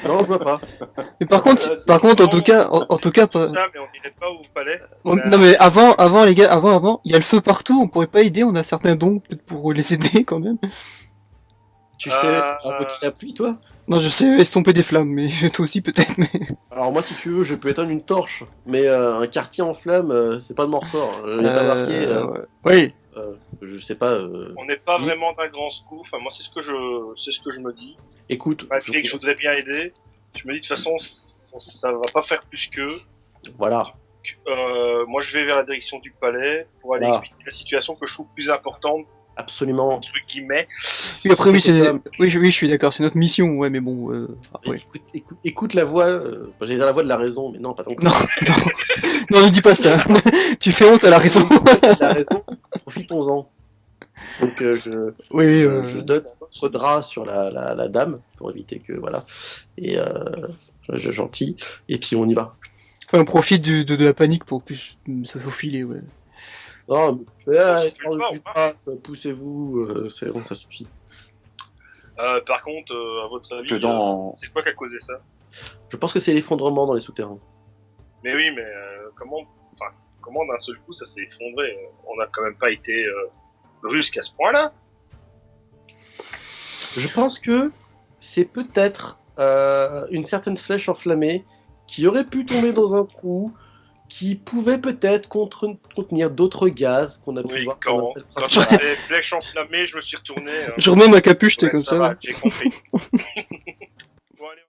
Non, je vois pas. Mais par contre, en tout cas, pas... Ça, mais on n'irait pas au palais. Non mais avant les gars, avant, il y a le feu partout, on pourrait pas aider, on a certains dons peut-être pour les aider quand même. Tu sais invoquer la pluie, toi? Non, je sais estomper des flammes, mais toi aussi peut-être, mais... Alors moi, si tu veux, je peux éteindre une torche, mais un quartier en flamme, c'est pas de mon ressort. Il y a pas marqué. Oui. Je sais pas. On n'est pas vraiment d'un grand secours. Enfin, moi, c'est ce que je me dis. Écoute, Malgré que je voudrais bien aider, je me dis de toute façon, ça va pas faire plus que. voilà. Moi, je vais vers la direction du palais pour aller expliquer la situation que je trouve plus importante, Absolument. entre guillemets. Oui, après, oui, je suis d'accord, c'est notre mission, ouais, mais bon, après... Écoute la voix, j'allais dire la voix de la raison, mais non, pas tant que Non, non, ne dis pas ça. Tu fais honte à la raison. la raison, profitons-en. Donc je donne un autre drap sur la dame, pour éviter que, voilà, et gentil, et puis on y va. Ouais, on profite de la panique pour plus se faufiler, ouais. Non, mais poussez-vous, c'est bon, ça suffit. Par contre, à votre avis, c'est quoi qui a causé ça? Je pense que c'est l'effondrement dans les souterrains. Mais oui, mais comment d'un seul coup ça s'est effondré? On n'a quand même pas été brusque à ce point-là. Je pense que c'est peut-être une certaine flèche enflammée qui aurait pu tomber dans un trou, qui pouvait peut-être contenir d'autres gaz qu'on a pu voir quand les flèches enflammées, je me suis retourné. Je remets ma capuche, t'es comme ça. Va, j'ai compris. Bon, allez.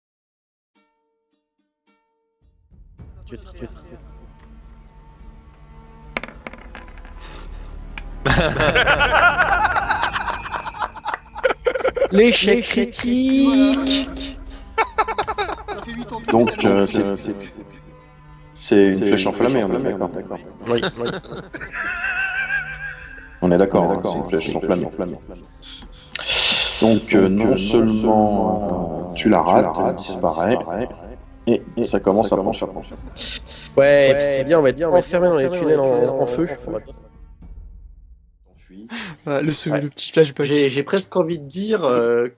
L'échec critique. Donc, c'est une flèche enflammée, on est d'accord. Oui. On est d'accord, c'est une flèche enflammée. Donc, non seulement tu la rates, elle disparaît, et ça commence à pencher. Ouais, c'est bien, on va être bien enfermé dans les tunnels en feu. Le petit flashback. J'ai presque envie de dire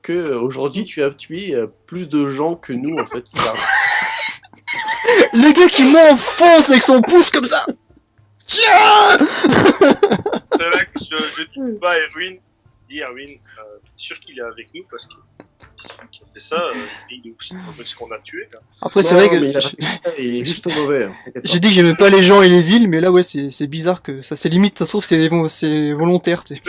que aujourd'hui tu as tué plus de gens que nous en fait. Le gars qui m'enfonce avec son pouce comme ça. Tiens. C'est là que je dis pas à Erwin. Dis Erwin, t'es sûr qu'il est avec nous parce que celui qui a fait ça, il est aussi comme ce qu'on a tué. Là. Après c'est vrai que il est juste mauvais. J'ai dit que j'aimais pas les gens et les villes, mais là ouais c'est bizarre que ça c'est limite, ça se trouve c'est volontaire, tu sais.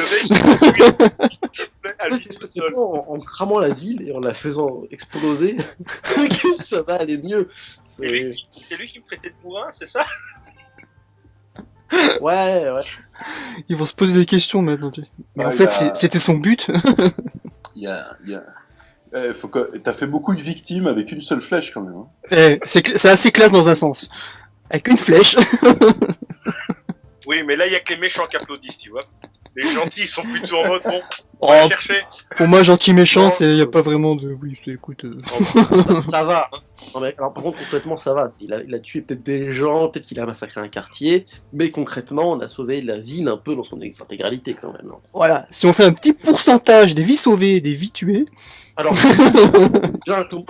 C'est pas en cramant la ville et en la faisant exploser que ça va aller mieux. C'est lui qui me traitait de bourrin, c'est ça? Ouais. Ils vont se poser des questions maintenant, tu sais. Mais en fait c'était son but. T'as fait beaucoup de victimes avec une seule flèche quand même. Hein. C'est assez classe dans un sens. Avec une flèche. Oui, mais là il y a que les méchants qui applaudissent, tu vois. Les gentils sont plutôt en mode bon, on va chercher. Pour moi, gentil méchant, il y a pas vraiment de. Oui, écoute. Ça va. Hein. Non, mais, alors, par contre, concrètement, ça va. Il a tué peut-être des gens, peut-être qu'il a massacré un quartier, mais concrètement, on a sauvé la ville un peu dans son intégralité quand même. Hein. Voilà. Si on fait un petit pourcentage des vies sauvées et des vies tuées. Alors, déjà un tout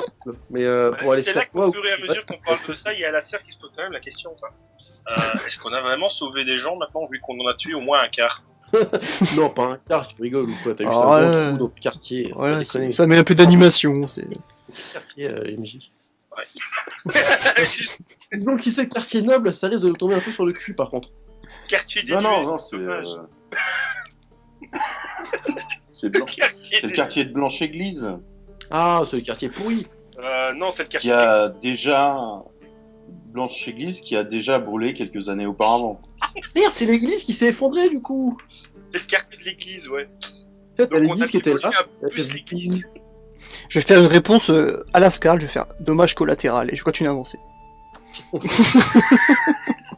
mais pour aller c'est là qu'au fur et à mesure qu'on parle de ça, il y a la sœur qui se pose quand même la question. Quoi. Est-ce qu'on a vraiment sauvé des gens maintenant, vu qu'on en a tué au moins un quart? Non, pas un quart, tu rigoles ou quoi? T'as eu ça un trou dans le quartier. Voilà, ça met un peu d'animation. C'est quartier MJ. Ouais. Disons que si c'est quartier noble, ça risque de tomber un peu sur le cul par contre. Quartier des Non, c'est le quartier de Blanche-Église. Ah, c'est le quartier pourri. Non, c'est le quartier. Il y a déjà Blanche-Église qui a déjà brûlé quelques années auparavant. Merde, c'est l'église qui s'est effondrée du coup. C'est le quartier de l'église, ouais. En fait, l'église qui était là. Je vais faire une réponse à la Scarl, je vais faire dommage collatéral et je continue à avancer.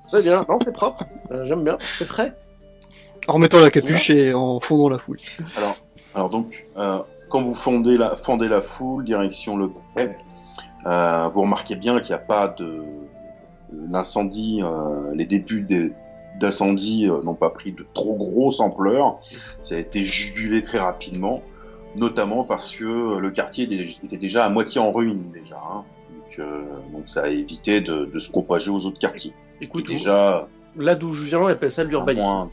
C'est bien, non, c'est propre. J'aime bien, c'est frais. En remettant la capuche et en fondant la foule. Alors donc, quand vous fondez la foule, direction le palais, vous remarquez bien qu'il n'y a pas de l'incendie, les débuts d'incendie n'ont pas pris de trop grosse ampleur. Ça a été jugulé très rapidement. notamment parce que le quartier était déjà à moitié en ruine déjà. Hein. Donc ça a évité de se propager aux autres quartiers. Écoute, Déjà, là d'où je viens, on appelle ça de l'urbanisme. moins-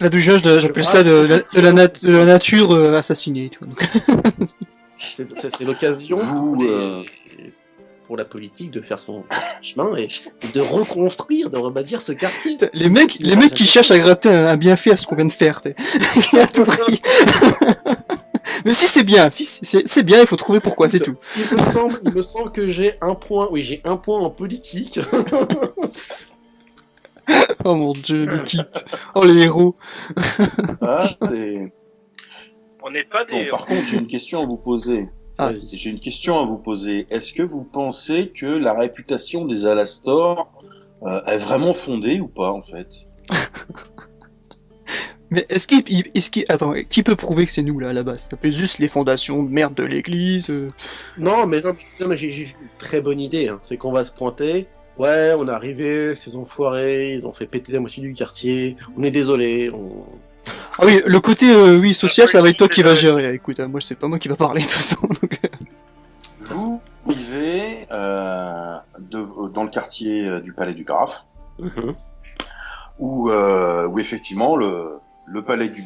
Là d'où je viens, j'appelle ça de la nature assassinée. Tu vois, donc. C'est l'occasion Vous, pour la politique de faire son chemin et de reconstruire, de rebâtir ce quartier. Les mecs qui cherchent à gratter un bienfait à ce qu'on vient de faire, t'es. À tout prix. Mais si c'est bien, c'est bien, il faut trouver pourquoi, c'est tout. Il me semble que j'ai un point. Oui, j'ai un point en politique. Oh mon dieu, l'équipe. Oh les héros. Ah, c'est- On n'est pas Bon, des. par contre, j'ai une question à vous poser. Ah. J'ai une question à vous poser. Est-ce que vous pensez que la réputation des Alastor est vraiment fondée ou pas, en fait? Mais attends, qui peut prouver que c'est nous là à la base? Ça peut être juste les fondations de merde de l'église. Non, mais j'ai une très bonne idée. Hein. C'est qu'on va se pointer. Ouais, on est arrivé, ces enfoirés, ils ont fait péter la moitié du quartier. On est désolé. Ah oui, le côté oui social, ça va être toi qui va gérer. Écoute, moi c'est pas moi qui va parler de toute façon. Donc... Vous arrivez dans le quartier du Palais du Graphe, Mhm. où effectivement le Palais du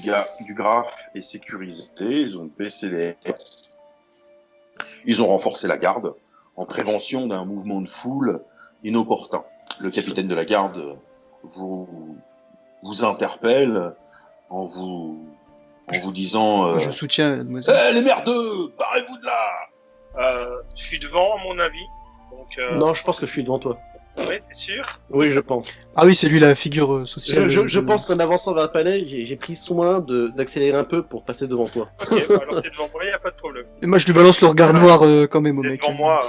Graphe est sécurisé. Ils ont baissé les S. Ils ont renforcé la garde en prévention d'un mouvement de foule inopportun. Le capitaine de la garde vous interpelle en vous disant Je soutiens, mademoiselle. les merdeux, barrez-vous de là. Je suis devant, à mon avis. Donc, Non, je pense que je suis devant toi. ouais, t'es sûr? Oui, je pense. Ah oui, c'est lui la figure sociale. Je pense qu'en avançant vers le palais, j'ai pris soin d'accélérer un peu pour passer devant toi. Ok, bah alors t'es devant moi, y a pas de problème. Et moi je lui balance le regard noir quand même au T'es mec. devant moi.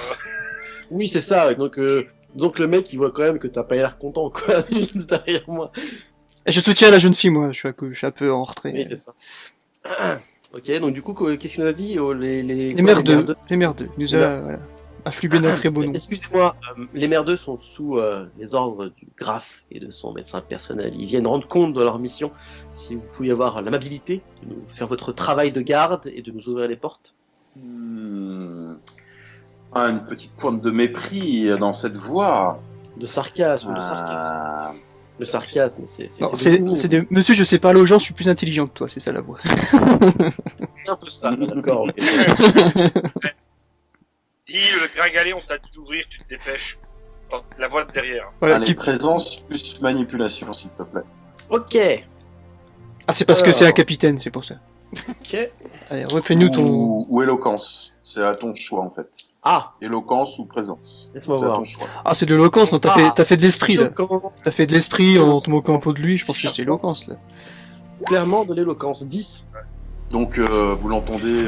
Oui, c'est ça. Donc le mec, il voit quand même que t'as pas l'air content, quoi, juste derrière moi. Et je soutiens la jeune fille, moi. Je suis un peu en retrait. Oui, c'est ça. Ok, donc du coup, qu'est-ce qu'il nous a dit Les merdeux. Les merdeux. Il nous a voilà, afflué d'un très beau nom. Excusez-moi, les merdeux sont sous les ordres du graphe et de son médecin personnel. Ils viennent rendre compte de leur mission. Si vous pouviez avoir l'amabilité de nous faire votre travail de garde et de nous ouvrir les portes. Une petite pointe de mépris dans cette voix. De sarcasme, de sarcasme. Le sarcasme, Non, beaucoup. Monsieur, je sais parler aux gens, je suis plus intelligent que toi, c'est ça la voix. un peu ça, d'accord. Ok. Dis, le gringalet, on t'a dit d'ouvrir, tu te dépêches. Attends, la voix de derrière. Voilà, Allez, présence plus manipulation, s'il te plaît. Ok. Ah, c'est parce que c'est un capitaine, c'est pour ça. Ok. Allez, refais-nous ton... Ou éloquence. C'est à ton choix, en fait. Ah, Éloquence ou présence. laisse-moi C'est à voir. ton choix. Ah, c'est de l'éloquence, non, t'as fait de l'esprit, là. Comment T'as fait de l'esprit en te moquant un peu de lui, je pense que c'est éloquence, là. Clairement de l'éloquence. 10. Donc, vous l'entendez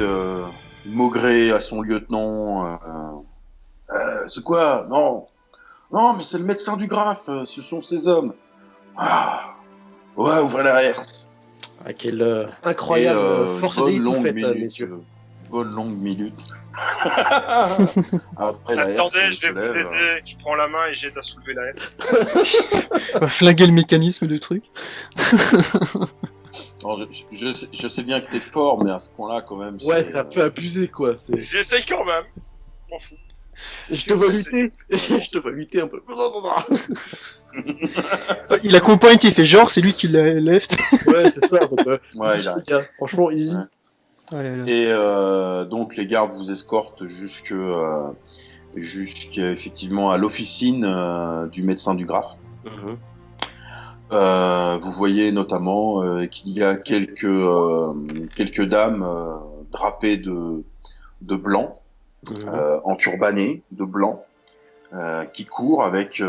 maugrer à son lieutenant. C'est quoi? Non. Non, mais c'est le médecin du graphe. Ce sont ces hommes. Ah. Ouais, ouvrez la herse. Ah, quelle incroyable force bonne d'idée tout longue faite, minute, messieurs. bonne longue minute. Après la herse Attendez, se je vais vous lève. aider. Je prends la main et j'aide à soulever la haie. On va flinguer le mécanisme du truc. Alors, je sais bien que t'es fort, mais à ce point-là, quand même. Ouais, c'est un peu abusé, quoi. J'essaye quand même. M'en fous. Je te vois lutter. Je te vois lutter un peu. Il accompagne, il fait genre, c'est lui qui l'a left. Ouais, c'est ça. Donc, Ouais, il arrive. franchement, easy. Ouais. Oh là là. Et donc les gardes vous escortent jusqu'à effectivement à l'officine du médecin du graphe. Mhm. Vous voyez notamment qu'il y a quelques dames drapées de blanc, enturbanées de blanc, qui courent avec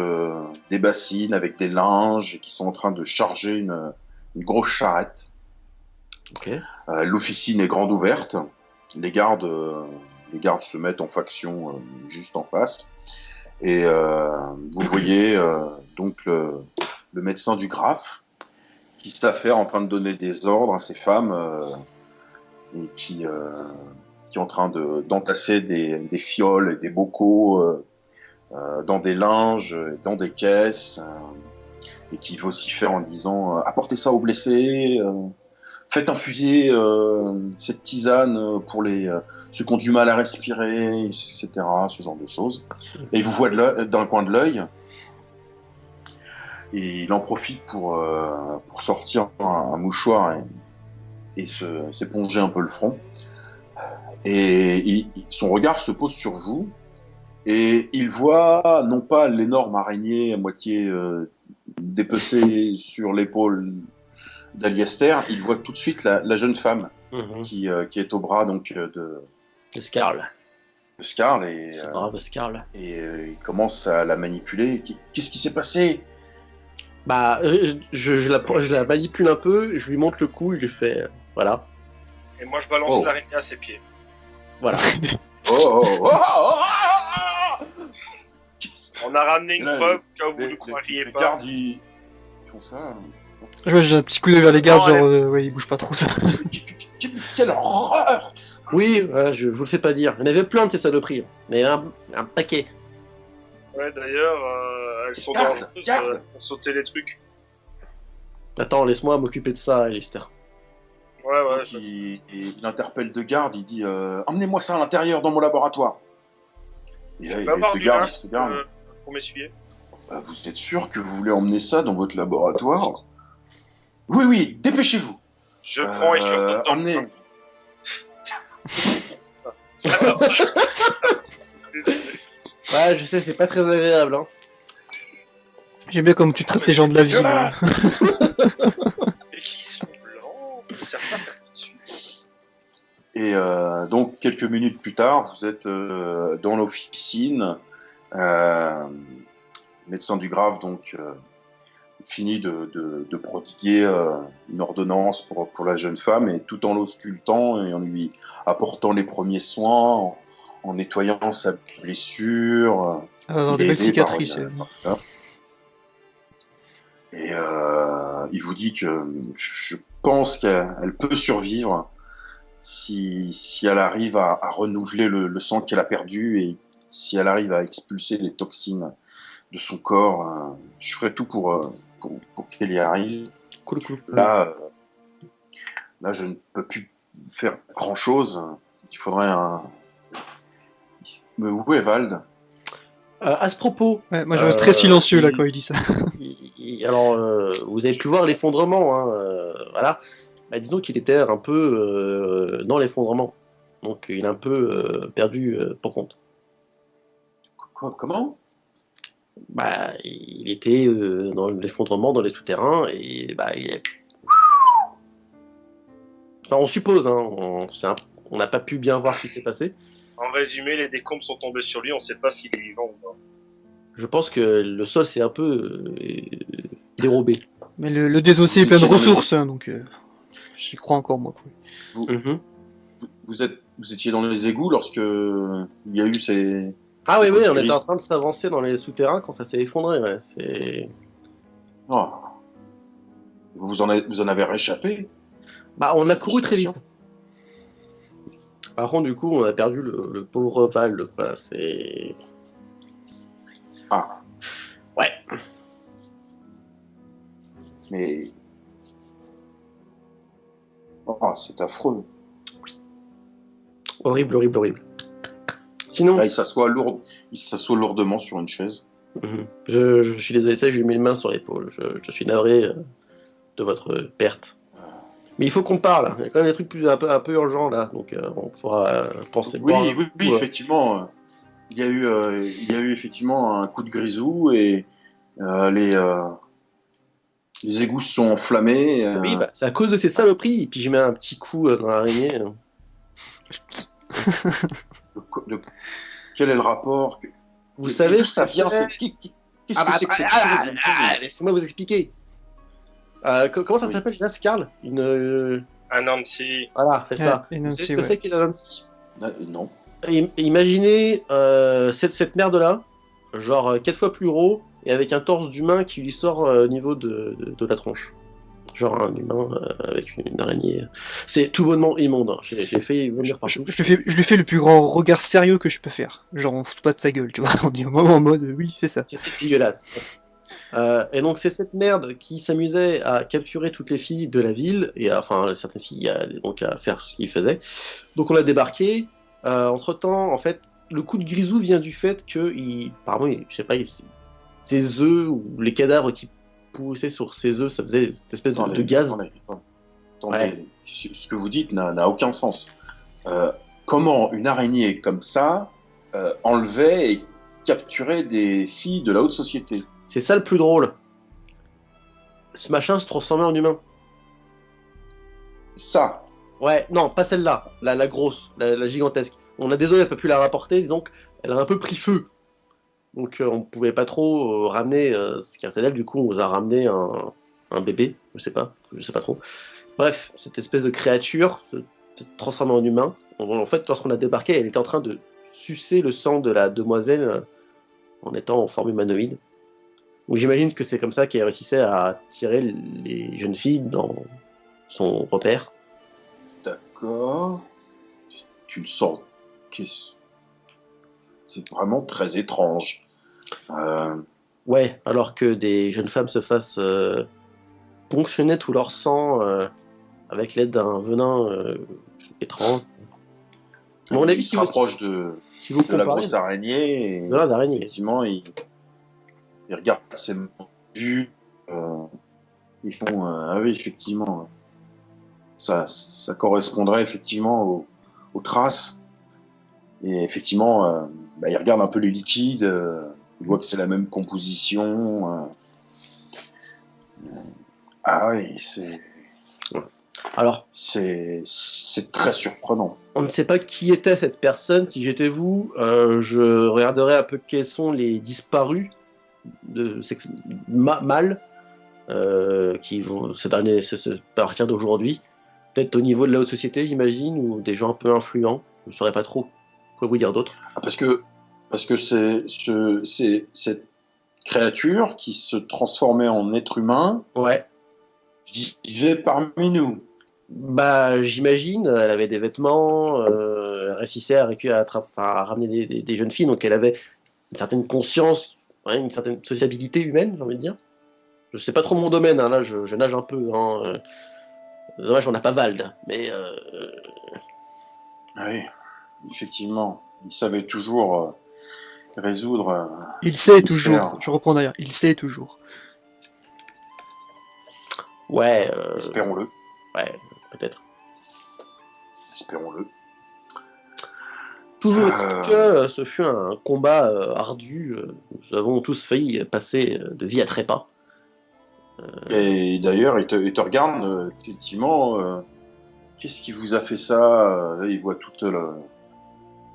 des bassines, avec des linges, et qui sont en train de charger une grosse charrette. Ok. L'officine est grande ouverte. Les gardes se mettent en faction juste en face. Et vous voyez donc le médecin du graphe qui s'affaire en train de donner des ordres à ces femmes et qui est en train d'entasser des fioles et des bocaux dans des linges, dans des caisses, et qui vocifère en disant apportez ça aux blessés. faites infuser cette tisane pour ceux qui ont du mal à respirer, etc. Ce genre de choses. Et il vous voit d'un coin de l'œil. Et il en profite pour sortir un mouchoir et s'éponger un peu le front. Et son regard se pose sur vous. Et il voit non pas l'énorme araignée à moitié dépecée sur l'épaule d'Aliester, il voit tout de suite la jeune femme qui est au bras donc de Scarl. Scarl et Brave Scarl. il commence à la manipuler. Qu'est-ce qui s'est passé? Bah, je la manipule un peu, je lui montre le coup, je lui fais voilà. Et moi, je balance l'araignée à ses pieds. Voilà. On a ramené une Là, preuve, cas où vous ne croiriez les pas. gardes, ils font ça. Je vois, j'ai un petit coup d'œil vers les gardes, Non, genre, ouais, ils bougent pas trop, ça. Quelle horreur! Oui, je vous le fais pas dire. Il y en avait plein de ces saloperies. Mais un paquet. Ouais, d'ailleurs, elles sont Garde, dangereuses pour sauter les trucs. Attends, laisse-moi m'occuper de ça, Alistair. Ouais, ouais. Donc, il interpelle deux gardes, il dit emmenez-moi ça à l'intérieur dans mon laboratoire. Et là, Je les vais avoir deux du gardes lin, ils se regardent. pour m'essuyer. Vous êtes sûr que vous voulez emmener ça dans votre laboratoire? Oui, oui, dépêchez-vous. Je prends et je retourne dans emmenez. Ouais, je sais, c'est pas très agréable, hein. J'aime bien comme tu traites les gens de la ville. Et qui sont blancs, ils savent pas faire tout de suite. Et donc, quelques minutes plus tard, vous êtes dans l'officine. Médecin du Grave, donc, finit de prodiguer une ordonnance pour la jeune femme, et tout en l'auscultant et en lui apportant les premiers soins, en nettoyant sa blessure. Elle va avoir des belles cicatrices. Et il vous dit que je pense qu'elle peut survivre si elle arrive à renouveler le sang qu'elle a perdu, et si elle arrive à expulser les toxines de son corps. Je ferai tout pour qu'elle y arrive. Cool. Là, je ne peux plus faire grand-chose. Il faudrait un... Où est Vald? À ce propos... Ouais, moi je reste très silencieux là quand il dit ça. Alors, vous avez pu voir l'effondrement, hein, voilà. Bah, disons qu'il était un peu dans l'effondrement. Donc il a un peu perdu pour compte. Comment? Bah, il était dans l'effondrement, dans les souterrains, et bah, il est... Enfin, on suppose, hein, on n'a pas pu bien voir ce qui s'est passé. En résumé, les décombres sont tombés sur lui, on sait pas s'il est vivant ou pas. Je pense que le sol s'est un peu dérobé. Mais le désossé est plein de ressources, hein, donc j'y crois encore moi. Vous étiez dans les égouts lorsque il y a eu ces... Ah oui, on était en train de s'avancer dans les souterrains quand ça s'est effondré, ouais. C'est... Oh. Vous en avez réchappé? Bah, on a couru très vite. Par contre, du coup, on a perdu le pauvre Val, quoi. C'est... Ah. Ouais. Mais... Oh, c'est affreux. Horrible. Sinon... Là, il s'assoit lourdement sur une chaise. Je suis désolé, ça, je lui ai mis une main sur l'épaule. Je suis navré de votre perte. Mais il faut qu'on parle. Il y a quand même des trucs un peu urgents là, donc on pourra penser. Oui, effectivement. Il y a eu effectivement un coup de grisou et les égouts se sont enflammés. Oui, bah, c'est à cause de ces saloperies. Et puis je mets un petit coup dans l'araignée. Quel est le rapport? Vous savez d'où ça vient? Qu'est-ce que c'est que cette chose? Laissez-moi vous expliquer. Comment ça s'appelle déjà, Scarl? Un Nancy. Voilà, c'est ça. Et Vous Nancy, savez ce que c'est qu'une Nancy? Non. Imaginez cette merde-là, genre 4 fois plus gros, et avec un torse d'humain qui lui sort au niveau de la tronche. Genre un humain avec une araignée. C'est tout bonnement immonde. Hein. J'ai fait venir partout. Je lui fais le plus grand regard sérieux que je peux faire. Genre on fout pas de sa gueule, tu vois. On dit vraiment en mode oui, c'est ça. C'était dégueulasse. Et donc c'est cette merde qui s'amusait à capturer toutes les filles de la ville, et enfin certaines filles donc à faire ce qu'ils faisaient. Donc on a débarqué. Entre-temps, en fait, le coup de Grisou vient du fait que, apparemment, je sais pas, ses œufs ou les cadavres qui poussaient sur ses œufs, ça faisait cette espèce de gaz. Attendez, Ouais. ce que vous dites n'a aucun sens. Comment une araignée comme ça enlevait et capturait des filles de la haute société? C'est ça le plus drôle. Ce machin se transformait en humain. Ça, Ouais, non, pas celle-là, la grosse, la gigantesque. On a désolé, elle peut plus la rapporter, disons qu'elle a un peu pris feu. Donc on pouvait pas trop ramener ce qui restait d'elle, du coup on nous a ramené un bébé, je sais pas trop. Bref, cette espèce de créature se transformée en humain. En fait, lorsqu'on a débarqué, elle était en train de sucer le sang de la demoiselle en étant en forme humanoïde. Donc j'imagine que c'est comme ça qu'elle réussissait à tirer les jeunes filles dans son repère. d'accord. Tu le sens. C'est vraiment très étrange. Ouais, alors que des jeunes femmes se fassent ponctionner tout leur sang avec l'aide d'un venin étrange. À mon avis, il se rapproche de si vous la comparez, grosse araignée. Et venin d'araignée. effectivement, il regarde ses vus. Ils font ah oui, effectivement. Ça correspondrait effectivement aux traces. Et effectivement, il regarde un peu les liquides. Il voit que c'est la même composition. Ah oui, Alors, c'est très surprenant. on ne sait pas qui était cette personne. Si j'étais vous, je regarderais un peu quels sont les disparus de sexe mâles qui vont à partir d'aujourd'hui. Peut-être au niveau de la haute société, j'imagine, ou des gens un peu influents. Je ne saurais pas trop quoi vous dire d'autre. Ah, parce que c'est cette créature qui se transformait en être humain Ouais. vivait parmi nous. Bah, j'imagine, elle avait des vêtements, elle réussissait à ramener des jeunes filles, donc elle avait une certaine conscience, ouais, une certaine sociabilité humaine, j'ai envie de dire. Je sais pas trop mon domaine, hein, là je nage un peu. Hein, dommage, on n'a pas Vald, mais Oui, effectivement. Il savait toujours résoudre. Il sait mystère. toujours, je reprends d'ailleurs, il sait toujours. ouais, Espérons-le. ouais, peut-être. Espérons-le. Toujours est-il que ce fut un combat ardu. Nous avons tous failli passer de vie à trépas. Et d'ailleurs, il te regarde, effectivement. Qu'est-ce qui vous a fait ça? Là, il voit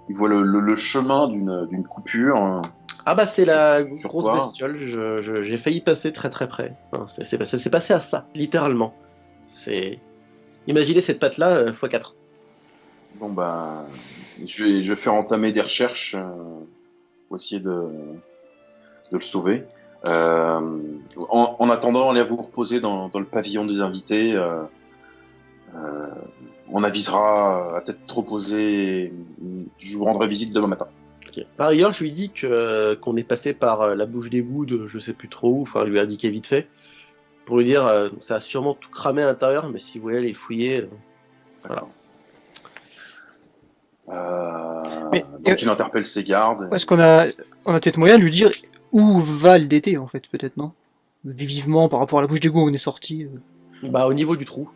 il voit le chemin d'une coupure. Ah bah c'est la Sur grosse quoi bestiole, j'ai failli passer très très près. Hein, c'est passé à ça, littéralement. Imaginez cette patte-là x4. Bon, je vais faire entamer des recherches pour essayer de le sauver. En attendant, allez vous reposer dans le pavillon des invités. On avisera à tête reposée. Je vous rendrai visite demain matin. Ok. Par ailleurs, je lui dis qu'on est passé par la bouche d'égout de je sais plus trop où, enfin, lui indiquer vite fait, pour lui dire ça a sûrement tout cramé à l'intérieur, mais si vous voulez aller fouiller, voilà. Donc il interpelle ses gardes. Est-ce qu'on a peut-être moyen de lui dire où Vald était, en fait, peut-être, non? Vivement, par rapport à la bouche d'égout où on est sorti. Bah, au niveau du trou.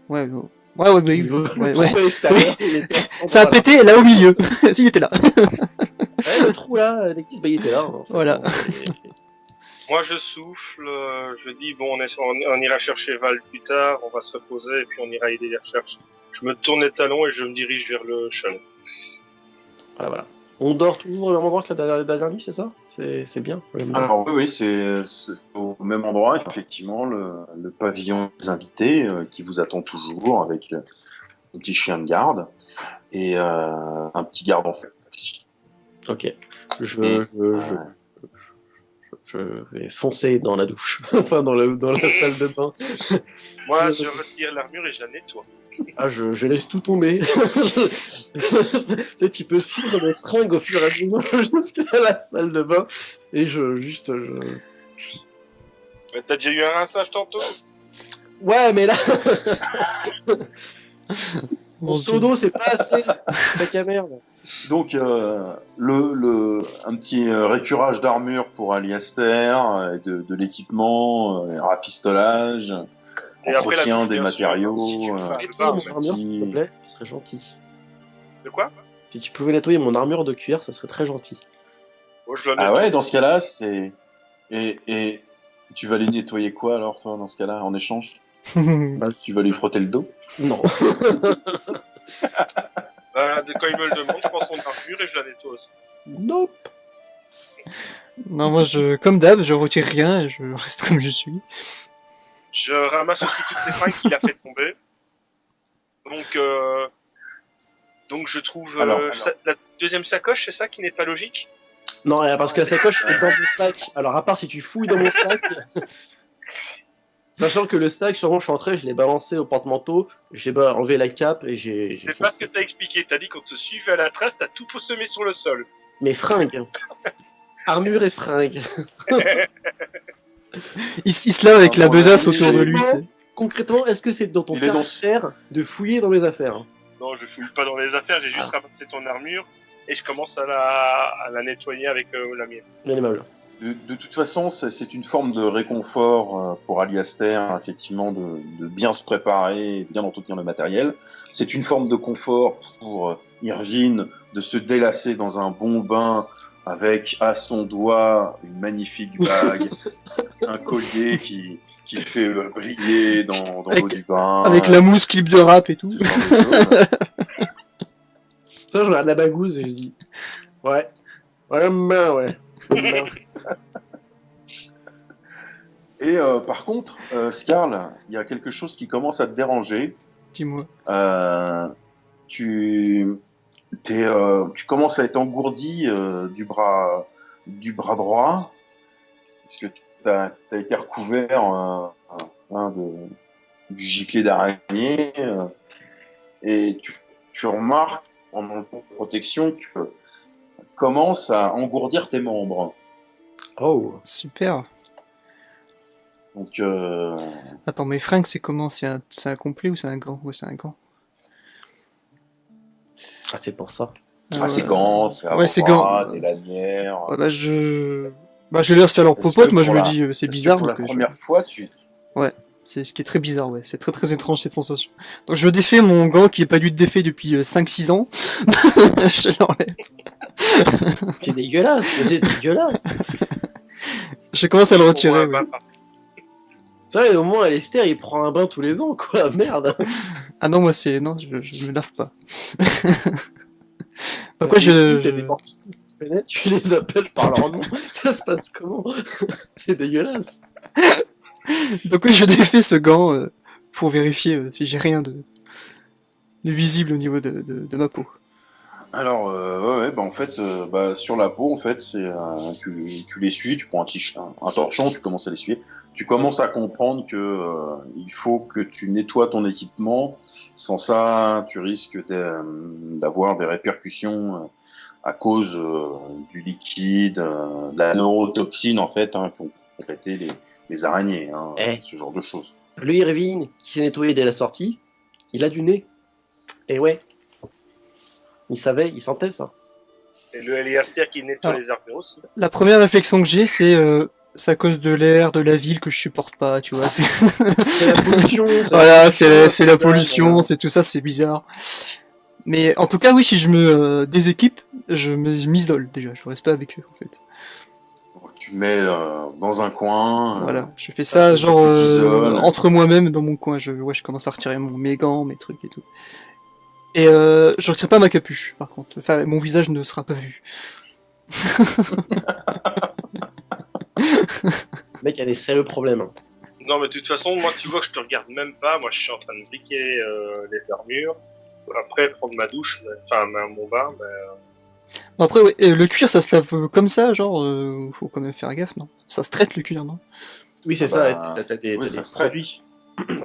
Ouais, Au bah, niveau ouais, du ouais. trou extérieur, il était Ça a voilà. pété là au milieu. S'il était là. Ouais, le trou là, l'église, bah, il était là. En fait. Voilà. Bon, Moi, je souffle, je dis, bon, on ira chercher Val plus tard, on va se reposer, et puis on ira aider les recherches. Je me tourne les talons et je me dirige vers le chalet. voilà. On dort toujours au même endroit que la dernière nuit, c'est ça? C'est bien. Alors oui, c'est au même endroit, effectivement, le pavillon des invités qui vous attend toujours avec le petit chien de garde et un petit garde en fait. Ok. Je vais foncer dans la douche, enfin dans la salle de bain. Moi, je retire l'armure et je la nettoie. Ah, je laisse tout tomber. Tu sais, tu peux suivre mes fringues au fur et à mesure jusqu'à la salle de bain et je Mais t'as déjà eu un rinçage tantôt? Ouais, mais là, Mon mon Dieu. seau d'eau, c'est pas assez. Sac à merde. Donc, un petit récurage d'armure pour Aliaster, de l'équipement, rafistolage, Et après, la entretien douche, des bien sûr. matériaux. Si tu Bah, pouvais je nettoyer pars, mon mais armure, s'il te plaît, ce serait gentil. De quoi? Si tu pouvais nettoyer mon armure de cuir, ça serait très gentil. Moi, je la Ah nettoie. ouais, dans ce cas-là, c'est... Et tu vas lui nettoyer quoi alors, toi, dans ce cas-là, en échange? Tu vas lui frotter le dos? Non. Bah, quand il me le demande, je prends son armure et je la nettoie aussi. Nope. Non, moi, comme d'hab, je retire rien et je reste comme je suis. Je ramasse aussi toutes les fringues qu'il a fait tomber. Donc je trouve la deuxième sacoche, c'est ça qui n'est pas logique? Non, parce que la sacoche est dans mon sac. Alors, à part si tu fouilles dans mon sac. Sachant que le sac, sûrement, je suis entré, je l'ai balancé au porte-manteau, j'ai enlevé la cape et j'ai. C'est pas ce que t'as expliqué. T'as dit qu'on te suivait à la trace, t'as tout semé sur le sol. Mes fringues. Armure et fringues. Il se lave avec Ah, la bon, besace là, autour de oui. lui, tu sais. Concrètement, est-ce que c'est dans ton Il est dans- caractère de fouiller dans mes affaires? Non, je fouille pas dans les affaires, j'ai juste ramassé ton armure et je commence à la nettoyer avec la mienne. Bien aimable. De toute façon, c'est une forme de réconfort pour Aliaster, effectivement, de bien se préparer, et bien entretenir le matériel. C'est une forme de confort pour Irvine de se délasser dans un bon bain avec à son doigt une magnifique bague, un collier qui fait briller dans l'eau du bain. Avec la mousse, clip de rap et tout. ce genre de choses. Ça, je regarde la bagouze et je dis. Ouais. Ouais, main, ouais. Bonne main. Et par contre, Scarl, il y a quelque chose qui commence à te déranger. Dis-moi. Tu commences à être engourdi du bras droit, parce que tu as été recouvert du giclée d'araignée, et tu remarques pendant le temps de protection que commence à engourdir tes membres. Oh. Super. Donc, Attends, mes fringues, c'est comment? C'est un complet ou c'est un gant? Ouais, c'est un gant. Ah, c'est pour ça. c'est gants, c'est Ouais, c'est avant-bras, gants. des lanières. Ouais, je les laisse faire leur Parce popote, que moi je pour me la- dis c'est Parce que bizarre. pour la Donc, première fois, c'est ce qui est très bizarre, ouais. C'est très très étrange cette sensation. Donc je défais mon gant qui est pas dû de défait depuis 5-6 ans. Je l'enlève. C'est dégueulasse. C'est dégueulasse. Je commence à le retirer. Pour un ouais. bain. Ça, au moins, Alistair, il prend un bain tous les ans, quoi. Merde. Ah non, moi non, je me lave pas. Donc ouais, T'as des portes que tu connais, tu les appelles par leur nom. Ça se passe comment? C'est dégueulasse. Donc oui, je défais ce gant pour vérifier si j'ai rien de visible au niveau de ma peau. Alors, en fait, sur la peau, en fait, tu l'essuies, tu prends un torchon, tu commences à l'essuyer. Tu commences à comprendre que il faut que tu nettoies ton équipement. Sans ça, tu risques d'avoir des répercussions à cause du liquide, de la neurotoxine, en fait, qui ont complété les araignées, ce genre de choses. Le Irvine, qui s'est nettoyé dès la sortie, il a du nez. Et ouais. Il savait, il sentait ça. Et le héliastère qui nettoie les armures aussi. La première réflexion que j'ai, c'est à cause de l'air, de la ville que je supporte pas, tu vois. C'est la pollution. Voilà, c'est la pollution, c'est tout ça, c'est bizarre. Mais en tout cas, oui, si je me déséquipe, je m'isole déjà, je reste pas avec eux en fait. Tu mets dans un coin. Voilà, je fais ça genre tu t'isoles. entre moi-même dans mon coin. Je commence à retirer mes gants, mes trucs et tout. Et je retire pas ma capuche, par contre. Enfin, mon visage ne sera pas vu. Le mec a des sérieux problèmes. Hein. Non, mais de toute façon, moi, tu vois que je te regarde même pas. Moi, je suis en train de briquer les armures. Après, prendre ma douche, mon bain. Bon, après, ouais, le cuir, ça se lave comme ça, genre, faut quand même faire gaffe, non? Ça se traite le cuir, non? Oui, c'est Bah, ça. T'as des ça se traite. produits.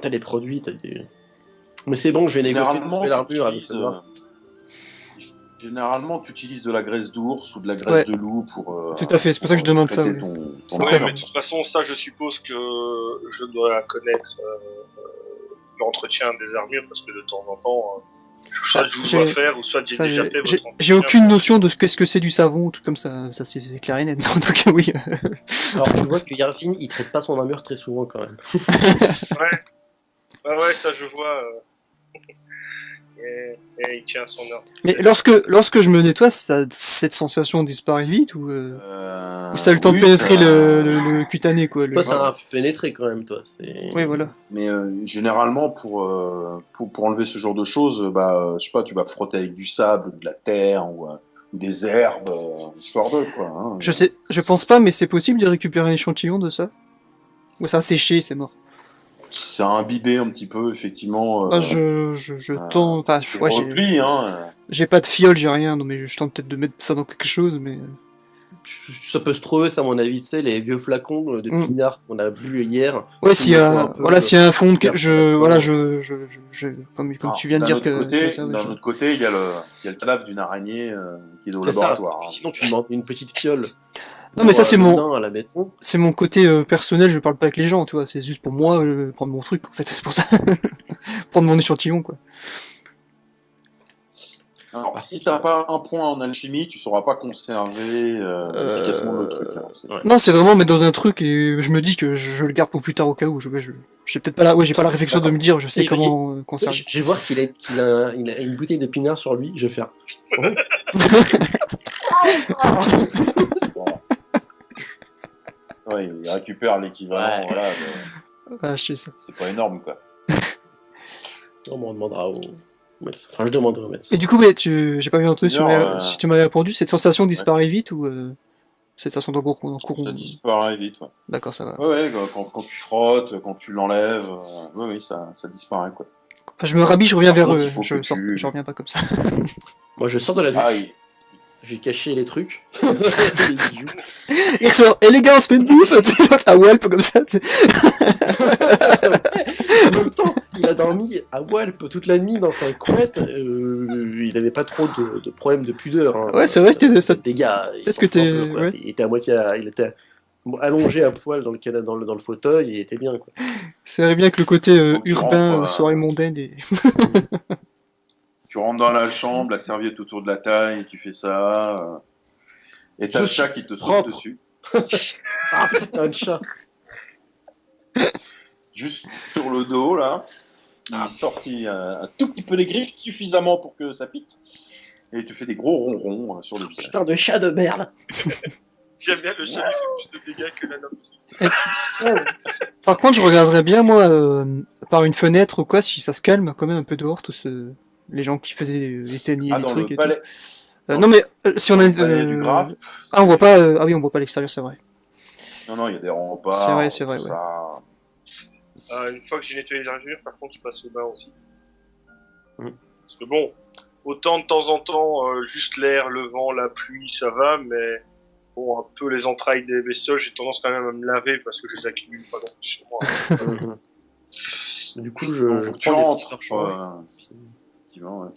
T'as des produits, t'as des. Mais c'est bon, je vais négocier Généralement, l'armure avec tu le noir. Généralement, tu utilises de la graisse d'ours ou de la graisse Ouais. de loup pour. Tout à fait, c'est pour ça que je demande ça, traiter oui. ton Ça, Ouais, c'est mais de toute façon, ça, je suppose que je dois connaître l'entretien des armures parce que de temps en temps, soit je vous j'ai- dois faire ou soit j'ai Ça, déjà j'ai fait j'ai- votre entretien. j'ai aucune notion de ce que c'est du savon, tout comme ça. Ça, c'est clair et net. Donc, oui. Alors tu vois que Yarvin, il traite pas son armure très souvent quand même. Ouais. Ouais, ça je vois. Et il tient son ordre. Mais lorsque je me nettoie, cette sensation disparaît vite ou ça a le temps de oui, pénétrer ça- le cutané, quoi. Toi, ça a pu pénétrer quand même, toi. Oui, voilà. Mais généralement, pour enlever ce genre de choses, je sais pas, tu vas frotter avec du sable, de la terre ou des herbes, histoire de quoi. Hein. Je pense pas, mais c'est possible de récupérer un échantillon de ça? Ou ça a séché, c'est mort? C'est imbibé un petit peu, effectivement. Ah, je tente, enfin, Tu ouais, replies, hein. j'ai pas de fiole, j'ai rien, non, mais je tente peut-être de mettre ça dans quelque chose, mais... Ça peut se trouver, ça, à mon avis, tu sais, les vieux flacons de Mm. pinard qu'on a bu hier. Ouais, s'il y Ils font a, un peu, voilà, s'il y a un fond de, faire voilà, pour comme Alors, tu viens de dire que ça, ouais, d'un autre côté, il y a le cadavre d'une araignée qui est au C'est ça, laboratoire. Hein. sinon tu demandes une petite fiole. Non, mais ça, c'est le mon- nain à la maison. c'est mon côté personnel, je parle pas avec les gens, tu vois, c'est juste pour moi, prendre mon truc, en fait, c'est pour ça. Prendre mon échantillon, quoi. Alors, si t'as pas un point en alchimie, tu sauras pas conserver efficacement le truc. Hein. ouais. Non, c'est vraiment mettre dans un truc et je me dis que je le garde pour plus tard au cas où. J'ai peut-être pas la, ouais, j'ai pas la réflexion de me dire, je sais Et- comment conserver. Je vais voir qu'il a une bouteille de pinard sur lui, je vais faire. Oh. Ouais, il récupère l'équivalent. Ouais. Voilà, Ah, je sais ça. c'est pas énorme, quoi. On demandera au maître. Enfin, je demanderai au médecin. Et du coup, ouais, j'ai pas bien entendu si, D'ailleurs, si tu m'avais répondu, cette sensation disparaît vite ou cette sensation d'encours Ça disparaît vite. Ouais, D'accord, ça va. ouais, quand tu frottes, quand tu l'enlèves, oui, ça disparaît, quoi. Je me rhabille, je reviens Par vers contre, eux. il faut Je que sors, tu- je reviens pas comme ça. Moi, je sors de la douche. Ah, il- J'ai caché les trucs. Les bijoux. Il ressort, et les gars, on se fait une bouffe, à Walp comme ça. Tu sais. En même temps, il a dormi à Walp toute la nuit dans sa couette. Il avait pas trop de problèmes de pudeur. Hein. Ouais, c'est vrai que ça. Des gars, il Peut-être que s'en fout un t'es- peu, quoi. ouais. Il était à moitié, il était allongé à poil dans le fauteuil et il était bien, quoi. C'est bien que le côté Donc, tu urbain, rentres, soirée mondaine et... Tu rentres dans la chambre, la serviette autour de la taille, et tu fais ça. Et t'as Je le chat suis qui te saute propre. dessus. Ah putain de chat. Juste sur le dos, là. Il est sorti un tout petit peu les griffes, suffisamment pour que ça pique. Et tu fais des gros ronrons sur le visage. Putain de chat de merde. J'aime bien le chat, il fait plus de dégâts que la note. Ça, Par contre, je regarderais bien, moi, par une fenêtre ou quoi, si ça se calme quand même un peu dehors, tous les gens qui faisaient les tenniers, Ah, les dans trucs le et palais, tout. Non mais, si on a... le palais du Graphe. Ah, on voit pas... ah oui, on voit pas l'extérieur, c'est vrai. Non, il y a des remparts. C'est vrai, tout ouais. ça. Une fois que j'ai nettoyé les armures, par contre, je passe au bain aussi. Mm. Parce que bon, autant de temps en temps, juste l'air, le vent, la pluie, ça va, mais bon, un peu les entrailles des bestioles, j'ai tendance quand même à me laver parce que je les accumule pas non plus chez moi. Du coup, je Donc, tu prends des rentres. petits marchands. Effectivement, ouais.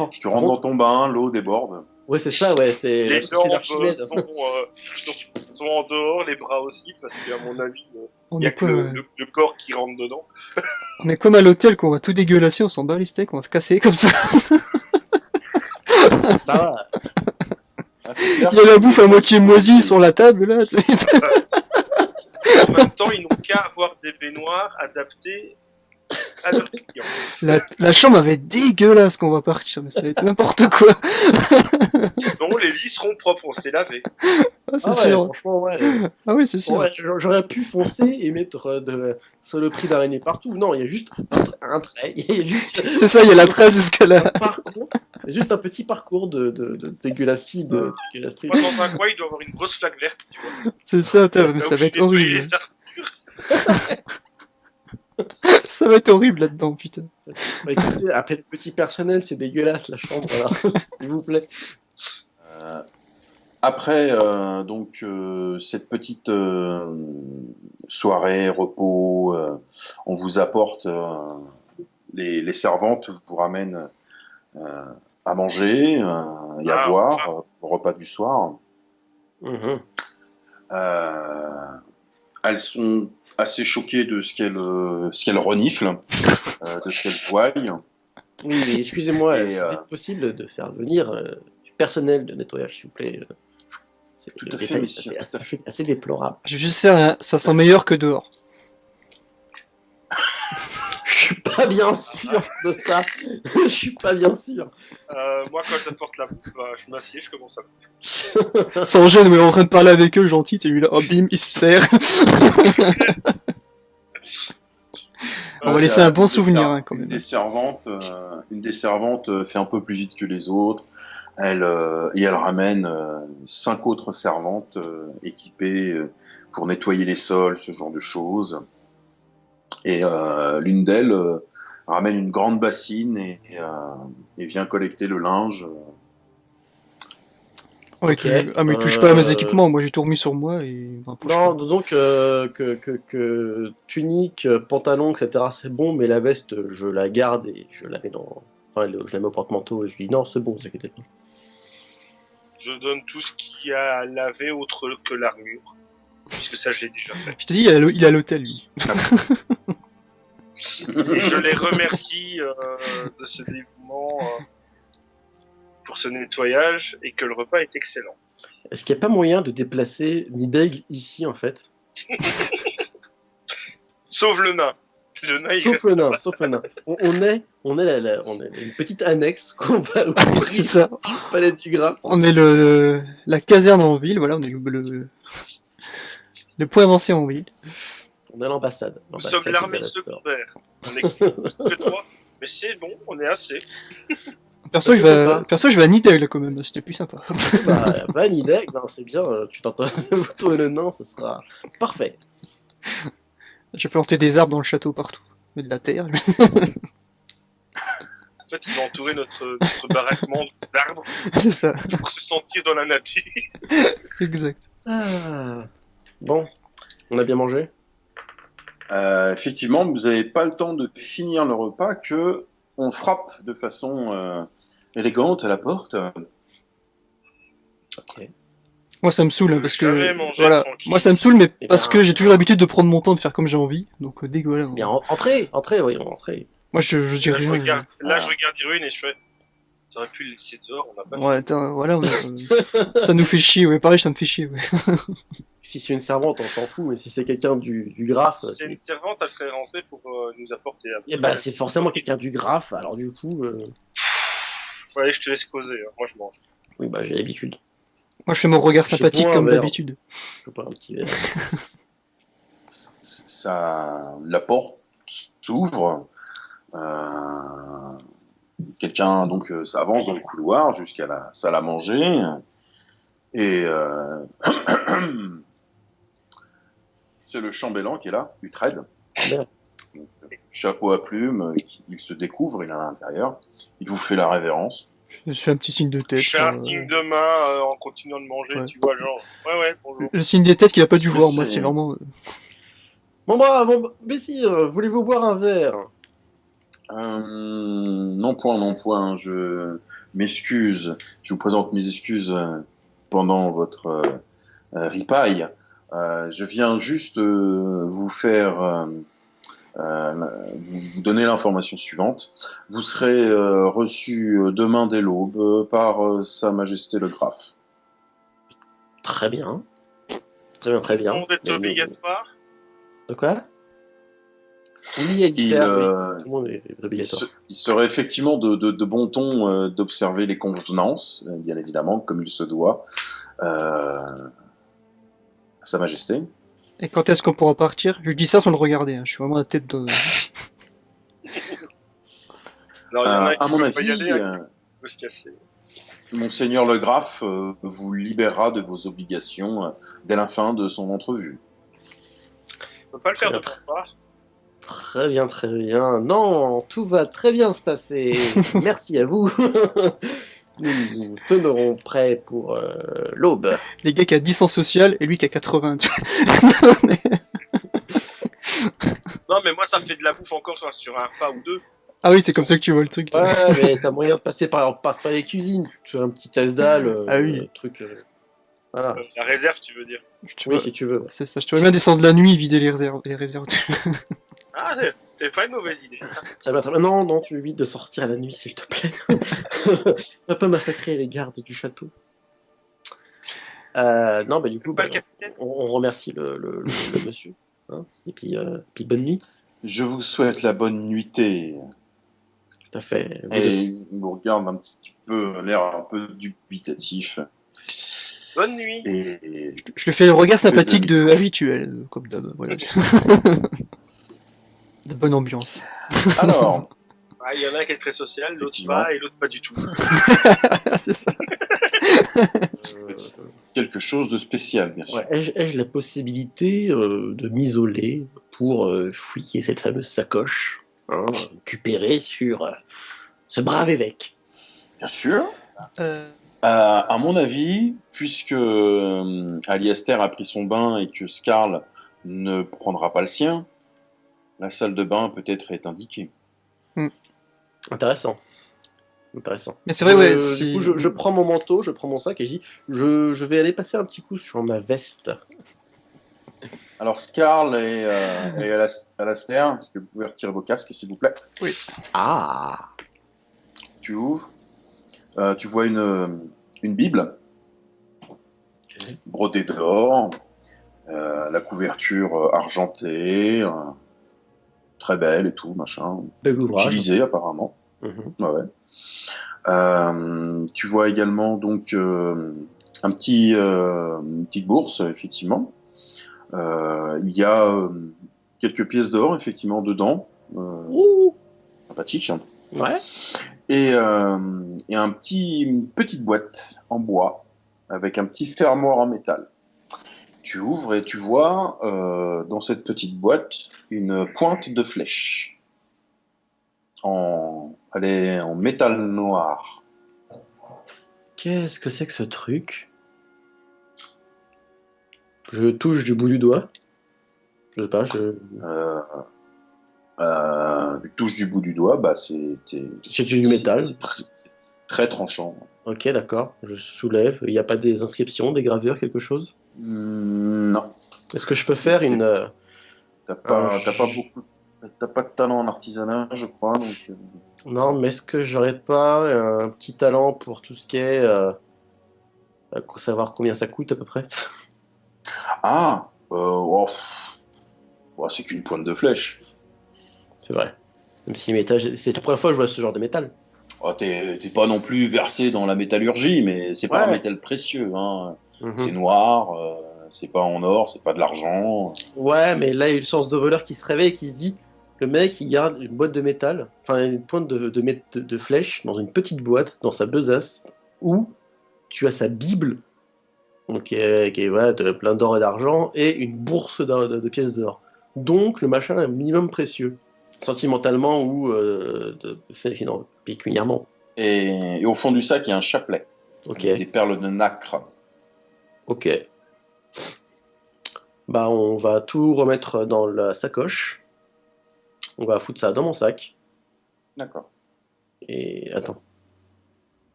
Oh, Tu rentres dans ton bain, l'eau déborde. Ouais, c'est ça, ouais, c'est Les c'est jambes l'Archimède. sont en dehors, les bras aussi, parce qu'à mon avis, On il y a est, que quoi, le corps qui rentre dedans. on est comme à l'hôtel, qu'on va tout dégueulasser, on s'en bat les steaks, on va se casser comme ça. Ça va. Ah, c'est clair Il y a la que- bouffe à moitié moisie sur la table, là. Tu sais. En même temps, ils n'ont qu'à avoir des baignoires adaptées à leurs clients. La chambre va être dégueulasse quand on va partir, mais ça va être n'importe quoi. Non, les lits seront propres, on s'est lavé. Ah, c'est Ah ouais, sûr. franchement, ouais. Ah oui, c'est sûr. Ouais, j'aurais pu foncer et mettre sur le prix d'araignée partout. Non, il y a juste un trait. Il y a juste, C'est ça, il y a la trace jusqu'à un là. parcours, il y a juste un petit parcours de dégueulassie, de dégueulasserie. Moi, dans un coin, il doit y avoir une grosse flaque verte, tu vois. C'est ça, mais Là ça où va je être nettoie horrible. les armures. Ça va être horrible là-dedans, putain. Bah, écoutez, après le petit personnel, c'est dégueulasse la chambre, alors, s'il vous plaît. Après cette petite soirée, repos, on vous apporte, les servantes vous ramènent à manger et à boire au repas du soir. Mhm. Elles sont assez choquées de ce qu'elles reniflent, de ce qu'elles voient. Oui, mais excusez-moi, Et, c'est possible de faire venir du personnel de nettoyage, s'il vous plaît. C'est Tout le à fait, détail, messieurs, c'est tout à fait. assez déplorable. Je vais juste faire ça sent meilleur que dehors. Je suis pas bien sûr de ça. Je suis pas bien sûr. Moi, quand j'apporte la bouffe, je m'assieds, je commence à bouffer. Sans gêne, mais en train de parler avec eux, gentil, t'es lui là, oh bim, il se sert. On va laisser un bon souvenir, hein, quand même. Une des servantes fait un peu plus vite que les autres. Et elle ramène 5 autres servantes équipées pour nettoyer les sols, ce genre de choses. Et l'une d'elles ramène une grande bassine et vient collecter le linge. Ouais, Ok. Ah, mais il touche pas à mes équipements, moi j'ai tout remis sur moi et. Enfin, Non, disons que tunique, pantalon, etc. c'est bon, mais la veste, je la garde et je la mets dans. Enfin, je la mets au porte-manteau et je dis non, c'est bon, vous inquiétez pas. Je donne tout ce qu'il y a à laver autre que l'armure. Puisque ça, j'ai déjà fait. Je te dis, il est à l'hôtel, lui. Et je les remercie de ce dévouement pour ce nettoyage et que le repas est excellent. Est-ce qu'il n'y a pas moyen de déplacer Nideg ici, en fait? Sauf le nain. Le nain, il Sauf reste le nain, là-bas. sauf le nain. On est une petite annexe qu'on va ouvrir C'est ça. au palais du Gras. On est la caserne en ville, voilà, on est le point avancé en ville. On est à l'ambassade. Nous sommes l'armée secondaire. On est que 3, mais c'est bon, on est assez. Perso, je vais à Nideg, là, quand même, c'était plus sympa. Bah, va Nideg, non, c'est bien, tu t'entends toi et le nain, ce sera parfait. J'ai planté des arbres dans le château partout. Mais de la terre. En fait, il va entourer notre baraquement d'arbres C'est ça, pour se sentir dans la nature. exact. Ah. Bon, on a bien mangé? Effectivement, vous n'avez pas le temps de finir le repas que on frappe de façon élégante à la porte. Ok. Moi, ça me saoule, hein, parce Jamais que... manger Voilà, tranquille. moi, ça me saoule, mais Eh parce ben, que j'ai toujours l'habitude de prendre mon temps de faire comme j'ai envie. Donc, dès que, voilà. Bien, entrez, voyons, entrez. Moi, je dis Là, je rien. regarde, je regarde Irune et je fais. T'aurais pu le laisser dehors, on n'a pas Ouais, attends, voilà, ça nous fait chier, ouais, pareil, ça me fait chier, ouais. Si c'est une servante, on s'en fout, mais si c'est quelqu'un du Graphe, fait. C'est une servante, elle serait rentrée pour nous apporter un eh bah, c'est forcément quelqu'un du Graphe, alors du coup, Ouais, je te laisse causer, hein. Moi je mange. oui, bah, j'ai l'habitude. Moi, je fais mon regard Je sais sympathique pas, un comme verre. d'habitude. Je peux pas un petit verre. La porte s'ouvre. Quelqu'un donc s'avance dans le couloir jusqu'à la salle à manger et c'est le chambellan qui est là, Uhtred. Merde. Donc, chapeau à plumes, il se découvre, il est à l'intérieur, il vous fait la révérence. Je fais un petit signe de tête. Je fais un signe de main en continuant de manger, Ouais. tu vois, genre. Ouais, bonjour. Le signe des têtes qu'il a pas dû voir, moi, C'est- c'est vraiment... Bon, bah, messire, voulez-vous boire un verre? Non point, je m'excuse, je vous présente mes excuses pendant votre ripaille. Je viens juste vous faire vous donner l'information suivante. Vous serez reçu demain dès l'aube par Sa Majesté le Graphe. Très bien. Très bien. Tout le monde est Mais- obligatoire. De quoi? Oui, Alistair, oui. Tout le monde est Il obligatoire. serait effectivement de bon ton d'observer les convenances, bien évidemment, comme il se doit, à Sa Majesté. Et quand est-ce qu'on pourra partir? Je dis ça sans le regarder, hein. Je suis vraiment la tête de... Alors, il y en a À mon qui peuvent pas y avis, aller, hein, qui peuvent se casser. Monseigneur le Graphe vous libérera de vos obligations dès la fin de son entrevue. On peut pas le faire de Très ma part. Très bien, très bien. Non, tout va très bien se passer. Merci à vous. Nous nous tenerons prêts pour l'aube. Les gars qui a 10 en social et lui qui a 80. Non, mais moi, ça me fait de la bouffe encore sur un repas ou deux. Ah oui, c'est comme ça que tu vois le truc. toi. Ouais, mais t'as moyen de passer par, passe par les cuisines. Tu te fais un petit casse-dalle, Ah oui. truc. Voilà. La réserve, tu veux dire. Tu Oui, vois, si tu veux. Ouais. c'est ça. Je te vois bien descendre la nuit, vider les réserves. Les réserves. Ah, c'est pas une mauvaise idée. Très bien. Non, non, tu évites de sortir la nuit, s'il te plaît. On peut massacrer les gardes du château. Non, bah du coup, Pas bah, le capitaine. on remercie le monsieur. Hein, et puis bonne nuit. Je vous souhaite la bonne nuitée. Tout à fait. Vous deux. Et il vous regarde un petit peu, l'air un peu dubitatif. Bonne nuit. Et Je lui fais le regard Je vais sympathique de- de habituel, comme d'hab. Voilà. De bonne ambiance. alors, Ah, il y en a un qui est très social, l'autre Effectivement. pas et l'autre pas du tout. C'est ça. quelque chose de spécial, bien sûr. Ouais, ai-je la possibilité de m'isoler pour fouiller cette fameuse sacoche, hein, récupérée sur ce brave évêque? Bien sûr. Euh, À mon avis, puisque Aliaster a pris son bain et que Skarl ne prendra pas le sien, la salle de bain peut-être est indiquée. Intéressant. Intéressant. Mais c'est vrai, ouais. Du coup, je prends mon manteau, je prends mon sac et je dis je vais aller passer un petit coup sur ma veste. Alors Skarl et Aliaster, est-ce que vous pouvez retirer vos casques, s'il vous plaît? Ah. Tu ouvres. Tu vois une Bible brodée d'or, la couverture argentée, très belle et tout, machin. Bel ouvrage. Utilisée apparemment. Mhm. Ouais. Tu vois également donc une petite bourse, effectivement. Il y a quelques pièces d'or, effectivement, dedans. Ouh. Sympathique. Hein. Ouais. Et une petite boîte en bois avec un petit fermoir en métal. Tu ouvres et tu vois dans cette petite boîte une pointe de flèche. Elle est en métal noir. Qu'est-ce que c'est que ce truc? Je touche du bout du doigt. Je sais pas, Tu touches du bout du doigt, bah c'est du métal. c'est très tranchant. Ok, d'accord. Je soulève. Il n'y a pas des inscriptions, des gravures, quelque chose? Non, Est-ce que je peux faire une... t'as pas je- beaucoup, t'as pas de talent en artisanat, je crois, donc. Non, mais est-ce que j'aurais pas un petit talent pour tout ce qui est... savoir combien ça coûte à peu près? Ah, c'est qu'une pointe de flèche. C'est vrai. Même si métal... C'est la première fois que je vois ce genre de métal. Oh, t'es pas non plus versé dans la métallurgie, mais c'est pas Ouais. un métal précieux. Hein. Mhm. C'est noir, c'est pas en or, c'est pas de l'argent. Ouais, mais là, il y a eu le sens de voleur qui se réveille et qui se dit... Le mec, il garde une boîte de métal, enfin une pointe de flèche dans une petite boîte, dans sa besace, où tu as sa Bible, donc, qui est voilà, plein d'or et d'argent, et une bourse de pièces d'or. Donc le machin est un minimum précieux, sentimentalement ou non, pécuniairement. Et au fond du sac, il y a un chapelet. Ok, Des perles de nacre. ok. Bah on va tout remettre dans la sacoche. On va foutre ça dans mon sac. D'accord. Et attends.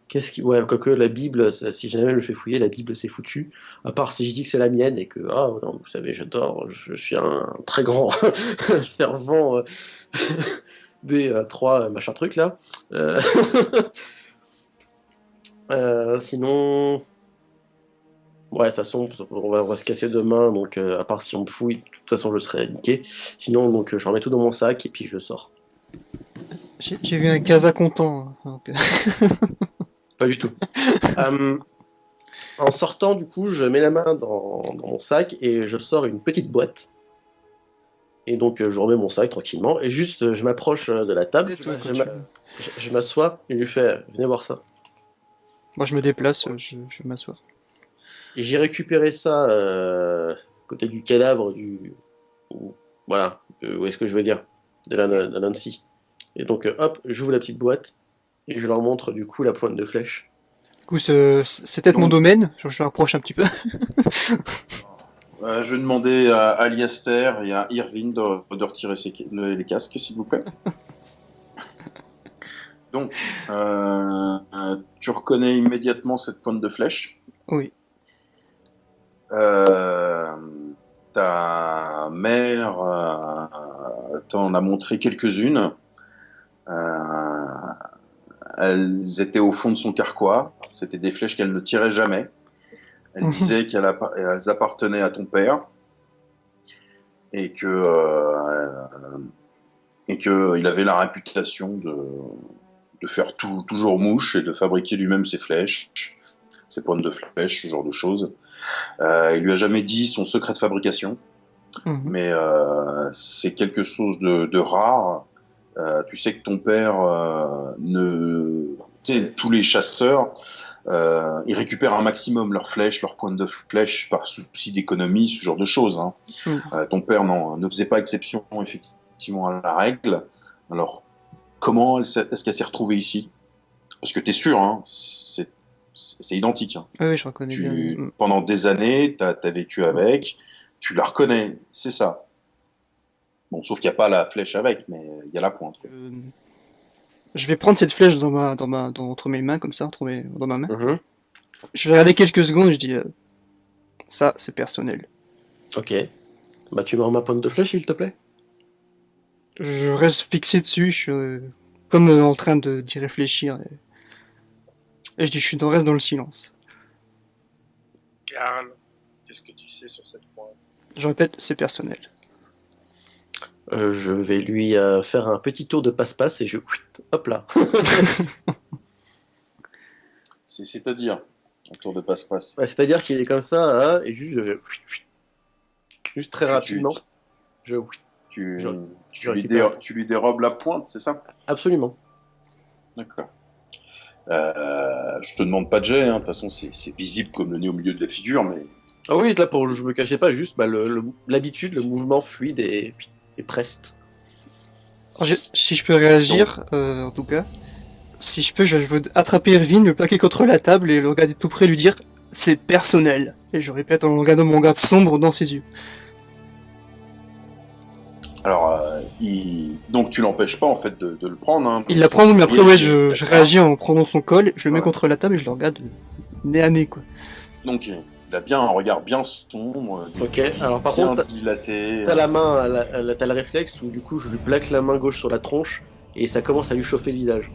Qu'est-ce qui... Ouais, quoique la Bible, si jamais je me fais fouiller, la Bible c'est foutu. À part si je dis que c'est la mienne et que, ah non, vous savez, j'adore, je suis un très grand fervent des trois machin trucs là. Sinon. Ouais, de toute façon, on va se casser demain, donc à part si on me fouille, de toute façon je serai niqué. Sinon, donc je remets tout dans mon sac et puis je sors. J'ai vu un casa content. Donc... Pas du tout. En sortant, du coup, je mets la main dans mon sac et je sors une petite boîte. Et donc, je remets mon sac tranquillement. Et juste, je m'approche de la table, Et toi, je, quand m'a- tu- je m'assois et je lui fais venez voir ça. Moi, je me déplace, je vais m'asseoir. Et j'ai récupéré ça côté du cadavre voilà, où est-ce que je veux dire de la Nancy. Et donc, hop, j'ouvre la petite boîte et je leur montre du coup la pointe de flèche. Du coup, c'est peut-être mon domaine. Je rapproche un petit peu. Je vais demander à Aliaster et à Irvine de retirer les casques, s'il vous plaît. Donc, tu reconnais immédiatement cette pointe de flèche. Oui. Ta mère t'en a montré quelques-unes. Elles étaient au fond de son carquois. C'était des flèches qu'elle ne tirait jamais. Elle disait qu'elles appartenaient à ton père et que il avait la réputation de faire toujours mouche et de fabriquer lui-même ses flèches, ses pointes de flèches, ce genre de choses. Il lui a jamais dit son secret de fabrication, mais c'est quelque chose de rare. Tu sais que ton père tous les chasseurs, ils récupèrent un maximum leurs flèches, leurs pointes de flèches par souci d'économie, ce genre de choses. Hein. Ton père ne faisait pas exception effectivement à la règle. Alors, comment est-ce qu'elle s'est retrouvée ici? Parce que t'es sûr, hein, c'est identique. Hein. Oui, je reconnais bien. Pendant des années, t'as vécu avec, tu la reconnais, c'est ça. Bon, sauf qu'il n'y a pas la flèche avec, mais il y a la pointe. Je vais prendre cette flèche entre mes mains, comme ça, dans ma main. Mhm. Je vais regarder quelques secondes et je dis ça, c'est personnel. Ok. Bah, tu me rends ma pointe de flèche, s'il te plaît. Je reste fixé dessus, je suis comme en train d'y réfléchir. Et je dis, reste dans le silence. Karl, qu'est-ce que tu sais sur cette pointe? Je répète, c'est personnel. Je vais lui faire un petit tour de passe-passe et hop là. C'est-à-dire un tour de passe-passe. Ouais, c'est-à-dire qu'il est comme ça, hein, et juste très rapidement. Tu lui dérobes la pointe, c'est ça? Absolument. D'accord. Je te demande pas de jet, hein. De toute façon c'est visible comme le nez au milieu de la figure, mais... Ah oui, là, je me cachais pas, juste l'habitude, le mouvement fluide et preste. Alors, si je peux réagir, en tout cas, si je peux, je veux attraper Irvine, le plaquer contre la table et le regarder tout près, lui dire c'est personnel. Et je répète en regardant mon regard sombre dans ses yeux. Alors, donc tu l'empêches pas en fait de le prendre. Hein, il la prend, mais après je réagis en prenant son col, je le mets contre la table et je le regarde nez à nez, quoi. Donc il a bien un regard bien sombre. Ok, alors par bien contre, dilaté. t'as la main, t'as le réflexe où du coup je lui plaque la main gauche sur la tronche et ça commence à lui chauffer le visage.